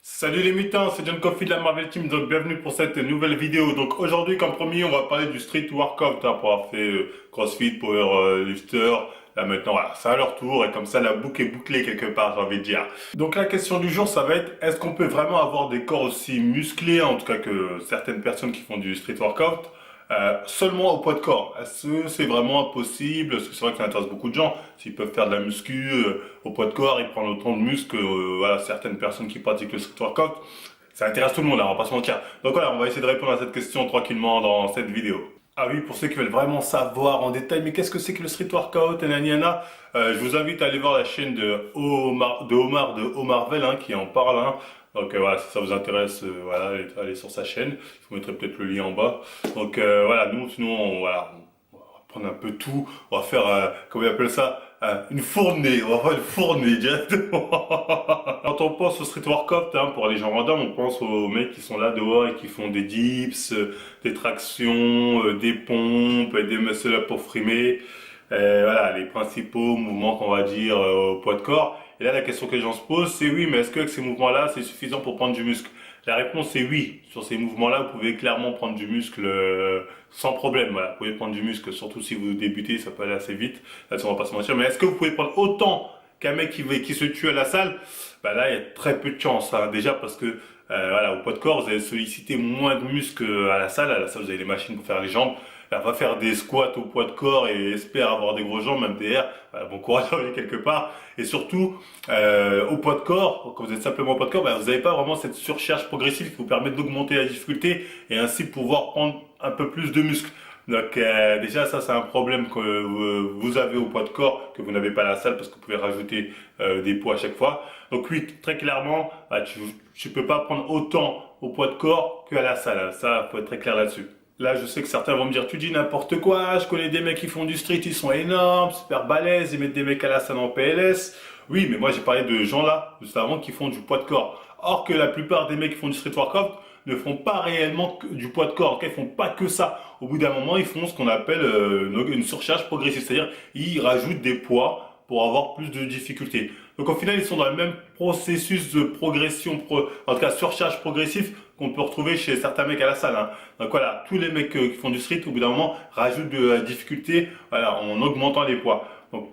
Salut les mutants, c'est John Coffey de la Marvel Team, donc bienvenue pour cette nouvelle vidéo. Donc aujourd'hui, comme promis, on va parler du street workout, pour avoir fait CrossFit, Power Lifter. Là maintenant, voilà, c'est à leur tour et comme ça la boucle est bouclée quelque part, j'ai envie de dire. Donc la question du jour, ça va être, est-ce qu'on peut vraiment avoir des corps aussi musclés, en tout cas que certaines personnes qui font du street workout, seulement au poids de corps? Est-ce que c'est vraiment impossible? Parce que c'est vrai que ça intéresse beaucoup de gens. S'ils peuvent faire de la muscu au poids de corps, ils prennent autant de muscles que voilà, certaines personnes qui pratiquent le street workout. Ça intéresse tout le monde, là, on va pas se mentir. Donc voilà, on va essayer de répondre à cette question tranquillement dans cette vidéo. Ah oui, pour ceux qui veulent vraiment savoir en détail, mais qu'est-ce que c'est que le street workout, et naniana, je vous invite à aller voir la chaîne de Omarvel, qui en parle. Donc voilà, si ça vous intéresse, voilà, allez sur sa chaîne. Je vous mettrai peut-être le lien en bas. Donc voilà, nous, sinon, voilà, on va prendre un peu tout. On va faire, comment on appelle ça, une fournée. On va faire une fournée directement. Quand on pense au street workout, pour les gens random, on pense aux mecs qui sont là dehors et qui font des dips, des tractions, des pompes, et des muscle-up pour frimer. Voilà, les principaux mouvements qu'on va dire au poids de corps. Et là, la question que les gens se posent, c'est oui, mais est-ce que avec ces mouvements-là, c'est suffisant pour prendre du muscle? La réponse est oui. Sur ces mouvements-là, vous pouvez clairement prendre du muscle sans problème. Voilà, vous pouvez prendre du muscle, surtout si vous débutez, ça peut aller assez vite. Là, on va pas se mentir. Mais est-ce que vous pouvez prendre autant qu'un mec qui se tue à la salle? Bah là, il y a très peu de chance. Déjà parce que voilà, au poids de corps, vous allez solliciter moins de muscles à la salle. À la salle, vous avez les machines pour faire les jambes. Là, va faire des squats au poids de corps et espère avoir des gros jambes, même DR. Voilà, bon courage à aller quelque part. Et surtout, au poids de corps, quand vous êtes simplement au poids de corps, vous n'avez pas vraiment cette surcharge progressive qui vous permet d'augmenter la difficulté et ainsi pouvoir prendre un peu plus de muscles. Donc déjà ça c'est un problème que vous avez au poids de corps que vous n'avez pas à la salle parce que vous pouvez rajouter des poids à chaque fois. Donc oui, très clairement, tu peux pas prendre autant au poids de corps qu'à la salle. Ça, faut être très clair là-dessus. Là, je sais que certains vont me dire, tu dis n'importe quoi, je connais des mecs qui font du street, ils sont énormes, super balèzes, ils mettent des mecs à la salle en PLS. Oui, mais moi j'ai parlé de gens là, juste avant, qui font du poids de corps. Or que la plupart des mecs qui font du street workout ne font pas réellement du poids de corps, ils font pas que ça. Au bout d'un moment, ils font ce qu'on appelle une surcharge progressive, c'est-à-dire ils rajoutent des poids pour avoir plus de difficultés. Donc au final, ils sont dans le même processus de progression, en tout cas surcharge progressif qu'on peut retrouver chez certains mecs à la salle. Donc voilà, tous les mecs qui font du street, au bout d'un moment, rajoutent de la difficulté, voilà, en augmentant les poids. Donc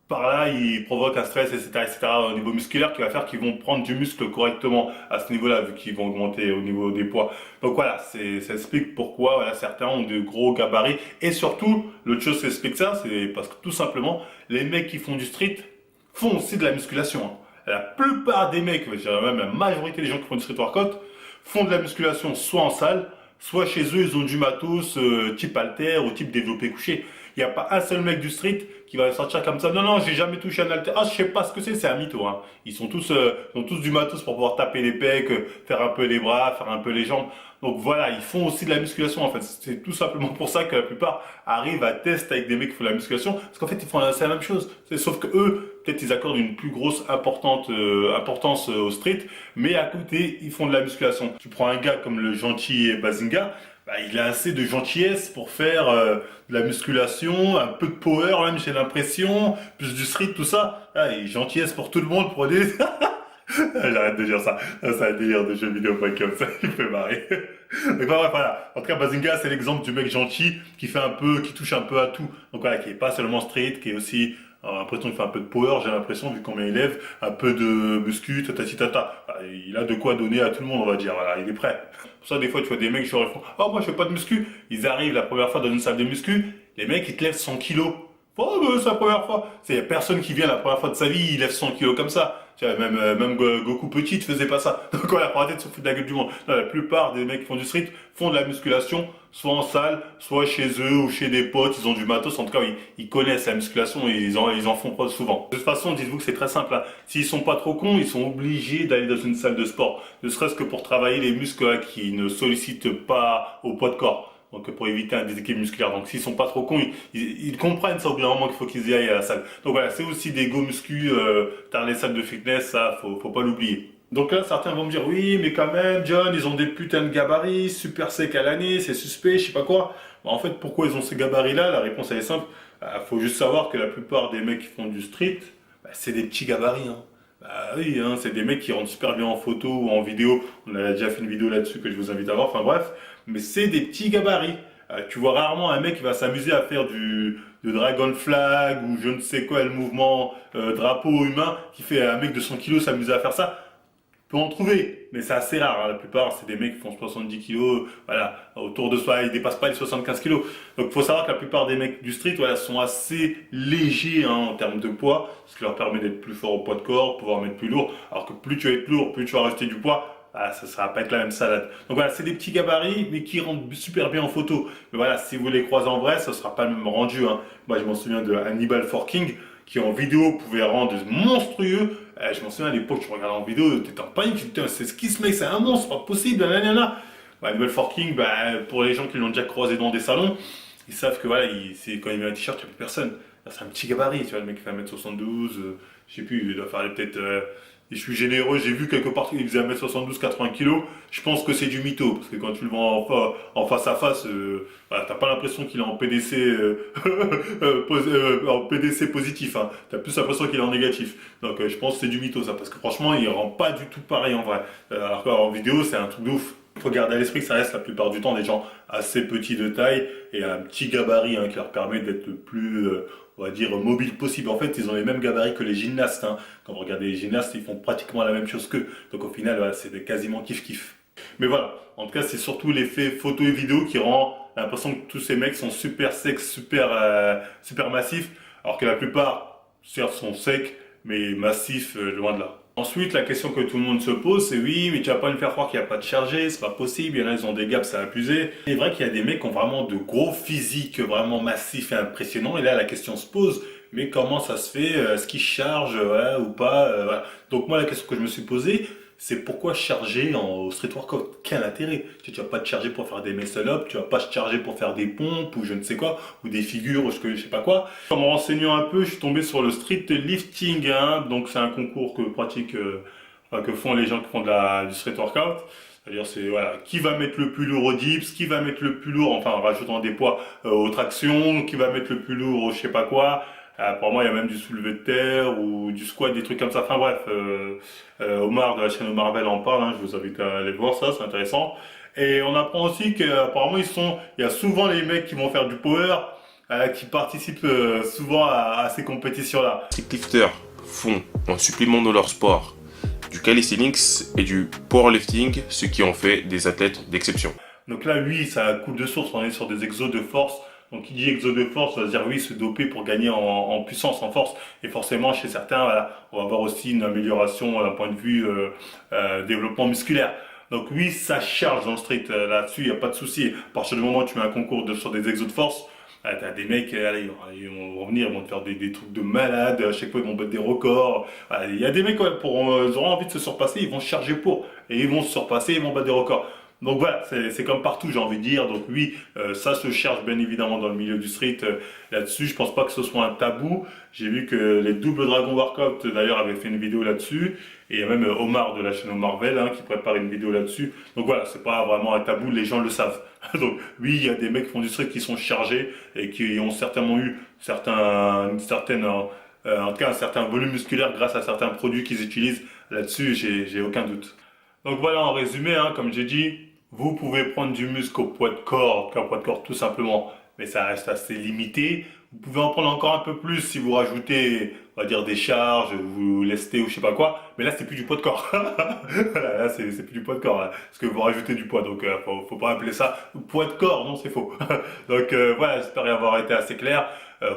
par là, ils provoquent un stress, etc., au niveau musculaire qui va faire qu'ils vont prendre du muscle correctement à ce niveau-là, vu qu'ils vont augmenter au niveau des poids. Donc voilà, ça explique pourquoi voilà, certains ont de gros gabarits. Et surtout, l'autre chose qui explique ça, c'est parce que tout simplement, les mecs qui font du street font aussi de la musculation. La plupart des mecs, je dirais même la majorité des gens qui font du street workout, font de la musculation soit en salle, soit chez eux, ils ont du matos type halter ou type développé couché. Il n'y a pas un seul mec du street qui va sortir comme ça. Non, non, j'ai jamais touché un halter. Ah, je sais pas ce que c'est un mytho. Ils ont tous du matos pour pouvoir taper les pecs, faire un peu les bras, faire un peu les jambes. Donc voilà, ils font aussi de la musculation en fait. C'est tout simplement pour ça que la plupart arrivent à tester avec des mecs qui font de la musculation. Parce qu'en fait, ils font la même chose. Sauf que eux, peut-être ils accordent une plus grosse importance au street, mais à côté, ils font de la musculation. Tu prends un gars comme le gentil Bazinga, il a assez de gentillesse pour faire de la musculation, un peu de power même j'ai l'impression, plus du street, tout ça. Et gentillesse pour tout le monde, pour des... J'arrête de dire ça. Ça, c'est un délire de jeux vidéo pas comme ça, il me fait marrer. Donc voilà. En tout cas, Bazinga, c'est l'exemple du mec gentil qui fait un peu, qui touche un peu à tout. Donc voilà, qui est pas seulement street, qui est aussi l'impression qu'il fait un peu de power, j'ai l'impression, vu combien il lève, un peu de muscu, tata. Il a de quoi donner à tout le monde, on va dire. Voilà, il est prêt. Pour ça, des fois, tu vois des mecs qui font, oh, moi, je fais pas de muscu. Ils arrivent la première fois dans une salle de muscu, les mecs, ils te lèvent 100 kilos. Oh, c'est la première fois. Il y a personne qui vient la première fois de sa vie, il lève 100 kilos comme ça. Tu vois, même Goku petit ne faisait pas ça. Donc voilà, pour arrêter de se foutre de la gueule du monde. Non, la plupart des mecs qui font du street font de la musculation, soit en salle, soit chez eux ou chez des potes. Ils ont du matos. En tout cas, ils connaissent la musculation et ils en font pas souvent. De toute façon, dites-vous que c'est très simple. S'ils sont pas trop cons, ils sont obligés d'aller dans une salle de sport. Ne serait-ce que pour travailler les muscles qui ne sollicitent pas au poids de corps. Donc pour éviter un déséquilibre musculaire. Donc s'ils sont pas trop cons, ils comprennent ça au bout d'un moment qu'il faut qu'ils y aillent à la salle. Donc voilà, c'est aussi des go muscu dans les salles de fitness, ça faut pas l'oublier. Donc là, certains vont me dire, oui, mais quand même, John, ils ont des putains de gabarits, super secs à l'année, c'est suspect, je sais pas quoi. En fait, pourquoi ils ont ces gabarits-là? La réponse, elle est simple. Faut juste savoir que la plupart des mecs qui font du street, c'est des petits gabarits. Bah oui, hein, c'est des mecs qui rendent super bien en photo ou en vidéo. On a déjà fait une vidéo là-dessus que je vous invite à voir. Enfin bref, mais c'est des petits gabarits. Tu vois rarement un mec qui va s'amuser à faire du Dragon Flag ou je ne sais quoi, le mouvement drapeau humain, qui fait un mec de 100 kilos s'amuser à faire ça. Peut en trouver, mais c'est assez rare, hein. La plupart, c'est des mecs qui font 70 kilos, voilà, autour de soi, ils dépassent pas les 75 kilos. Donc, il faut savoir que la plupart des mecs du street, voilà, sont assez légers, hein, en termes de poids, ce qui leur permet d'être plus fort au poids de corps, pouvoir mettre plus lourd. Alors que plus tu vas être lourd, plus tu vas rajouter du poids, ah, ça va pas être la même salade. Donc voilà, c'est des petits gabarits, mais qui rendent super bien en photo. Mais voilà, si vous les croisez en vrai, ça sera pas le même rendu, hein. Moi, je m'en souviens de Hannibal Forking, qui en vidéo pouvait rendre monstrueux. Je m'en souviens à l'époque, je regardais en vidéo, t'étais en panique, tu te dis, putain, c'est ce qui se met, c'est un monstre, c'est pas possible, nanana. Bah, Hannibal Forking, bah, pour les gens qui l'ont déjà croisé dans des salons, ils savent que voilà, quand il met un t-shirt, il n'y a plus personne. C'est un petit gabarit, tu vois, le mec qui fait 1m72, je sais plus, il doit faire peut-être. Et je suis généreux, j'ai vu quelque part qu'il faisait 1m72, 80 kg. Je pense que c'est du mytho, parce que quand tu le vois en face à face, voilà, t'as pas l'impression qu'il est en PDC, en PDC positif, hein. T'as plus l'impression qu'il est en négatif. Donc je pense que c'est du mytho ça, parce que franchement, il rend pas du tout pareil en vrai. Alors qu'en vidéo, c'est un truc de ouf. Il faut garder à l'esprit que ça reste la plupart du temps des gens assez petits de taille et un petit gabarit, hein, qui leur permet d'être le plus, on va dire, mobile possible. En fait, ils ont les mêmes gabarits que les gymnastes, hein. Quand vous regardez les gymnastes, ils font pratiquement la même chose qu'eux. Donc au final, voilà, c'est quasiment kiff-kiff. Mais voilà, en tout cas, c'est surtout l'effet photo et vidéo qui rend l'impression que tous ces mecs sont super secs, super massifs, alors que la plupart, certes, sont secs, mais massifs, loin de là. Ensuite, la question que tout le monde se pose, c'est oui, mais tu vas pas me faire croire qu'il n'y a pas de chargé, c'est pas possible, il y en a, ils ont des gaps, ça a abusé. C'est vrai qu'il y a des mecs qui ont vraiment de gros physiques, vraiment massifs et impressionnants, et là, la question se pose, mais comment ça se fait, est-ce qu'ils chargent, ouais, ou pas, voilà. Donc moi, la question que je me suis posée, c'est pourquoi charger au street workout? Quel intérêt? Tu vas pas te charger pour faire des muscle-up, tu vas pas te charger pour faire des pompes ou je ne sais quoi, ou des figures ou je sais pas quoi. En me renseignant un peu, je suis tombé sur le street lifting, hein. Donc c'est un concours que pratique, enfin, que font les gens qui font du street workout. C'est-à-dire c'est voilà, qui va mettre le plus lourd au dips, qui va mettre le plus lourd, enfin en rajoutant des poids aux tractions, qui va mettre le plus lourd au je sais pas quoi. Pour moi, il y a même du soulevé de terre ou du squat, des trucs comme ça. Enfin bref, Omar de la chaîne Marvel en parle, hein, je vous invite à aller voir ça, c'est intéressant. Et on apprend aussi qu'apparemment il y a souvent les mecs qui vont faire du power, qui participent souvent à ces compétitions-là. Streetlifters font en supplément de leur sport du calisthenics et du powerlifting, ce qui en fait des athlètes d'exception. Donc là, oui, ça coule de source, on est sur des exos de force. Donc qui dit exo de force, ça veut dire oui, se doper pour gagner en puissance, en force. Et forcément, chez certains, voilà, on va avoir aussi une amélioration d'un point de vue développement musculaire. Donc oui, ça charge dans le street, là-dessus, il n'y a pas de souci. À partir du moment où tu mets un concours sur des exos de force, t'as des mecs, allez, ils vont venir, ils vont te faire des trucs de malade, à chaque fois ils vont battre des records. Il y a des mecs, ouais, ils auront envie de se surpasser, ils vont se charger pour. Et ils vont se surpasser, ils vont battre des records. Donc voilà, c'est comme partout, j'ai envie de dire. Donc oui, ça se cherche bien évidemment dans le milieu du street. Là-dessus, je pense pas que ce soit un tabou. J'ai vu que les doubles Dragon Workout d'ailleurs avaient fait une vidéo là-dessus. Et il y a même Omar de la chaîne Marvel, hein, qui prépare une vidéo là-dessus. Donc voilà, c'est pas vraiment un tabou, les gens le savent. Donc oui, il y a des mecs qui font du street qui sont chargés et qui ont certainement eu une certaine, en tout cas un certain volume musculaire grâce à certains produits qu'ils utilisent. Là-dessus, j'ai aucun doute. Donc voilà, en résumé, hein, comme j'ai dit, vous pouvez prendre du muscle au poids de corps, au poids de corps tout simplement, mais ça reste assez limité. Vous pouvez en prendre encore un peu plus si vous rajoutez, on va dire, des charges, vous lestez ou je sais pas quoi, mais là c'est plus du poids de corps. Voilà, là c'est plus du poids de corps, là, parce que vous rajoutez du poids, donc faut pas appeler ça poids de corps, non c'est faux. Donc voilà, j'espère y avoir été assez clair.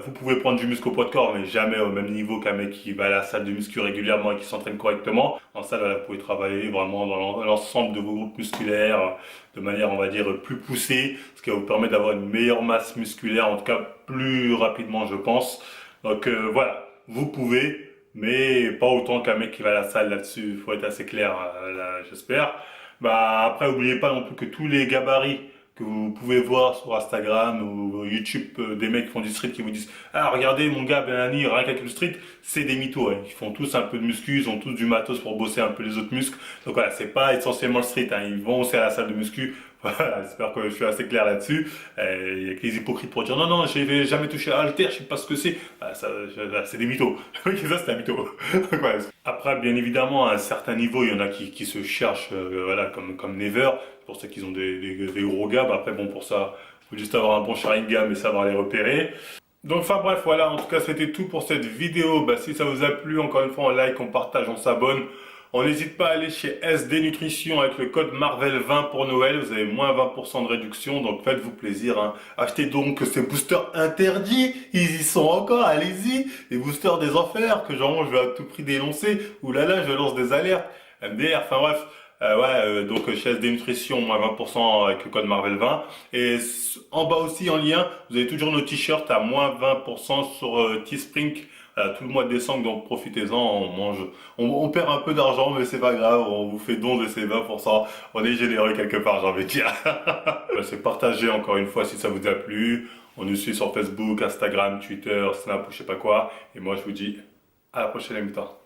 Vous pouvez prendre du muscle au poids de corps, mais jamais au même niveau qu'un mec qui va à la salle de muscu régulièrement et qui s'entraîne correctement. En salle, voilà, vous pouvez travailler vraiment dans l'ensemble de vos groupes musculaires de manière, on va dire, plus poussée, ce qui va vous permettre d'avoir une meilleure masse musculaire, en tout cas plus rapidement, je pense. Donc voilà, vous pouvez, mais pas autant qu'un mec qui va à la salle là-dessus. Il faut être assez clair, là, j'espère. Bah après, n'oubliez pas non plus que tous les gabarits que vous pouvez voir sur Instagram ou YouTube, des mecs qui font du street qui vous disent ah regardez mon gars Benani rien qu'avec le street, c'est des mythos, hein. Ils font tous un peu de muscu, ils ont tous du matos pour bosser un peu les autres muscles, donc voilà, c'est pas essentiellement le street, hein. Ils vont aussi à la salle de muscu Voilà, j'espère que je suis assez clair là-dessus. Il y a que les hypocrites pour dire non, non, j'ai jamais touché à Alter, je sais pas ce que c'est. C'est des mythos. Oui, ça, c'est un mytho. Donc, ouais. Après, bien évidemment, à un certain niveau, il y en a qui se cherchent, voilà, comme Never. C'est pour ça qu'ils ont des gros gars. Bah, après, bon, pour ça, faut juste avoir un bon Sharingan et savoir les repérer. Donc, enfin bref, voilà, en tout cas, c'était tout pour cette vidéo. Bah, si ça vous a plu, encore une fois, on like, on partage, on s'abonne. On n'hésite pas à aller chez SD Nutrition avec le code Marvel20 pour Noël. Vous avez moins 20% de réduction, donc faites-vous plaisir, hein. Achetez donc ces boosters interdits. Ils y sont encore, allez-y. Les boosters des enfers que genre, je vais à tout prix dénoncer. Ouh là là, je lance des alertes. MDR, enfin bref. Donc chez SD Nutrition, moins 20% avec le code Marvel20. Et en bas aussi, en lien, vous avez toujours nos t-shirts à moins 20% sur Teespring. Tout le mois de décembre, donc profitez-en, on mange, on perd un peu d'argent, mais c'est pas grave, on vous fait don de ces 20%, on est généreux quelque part, j'ai envie de dire. C'est partagé encore une fois si ça vous a plu, on nous suit sur Facebook, Instagram, Twitter, Snap ou je sais pas quoi, et moi je vous dis à la prochaine, à mi-temps.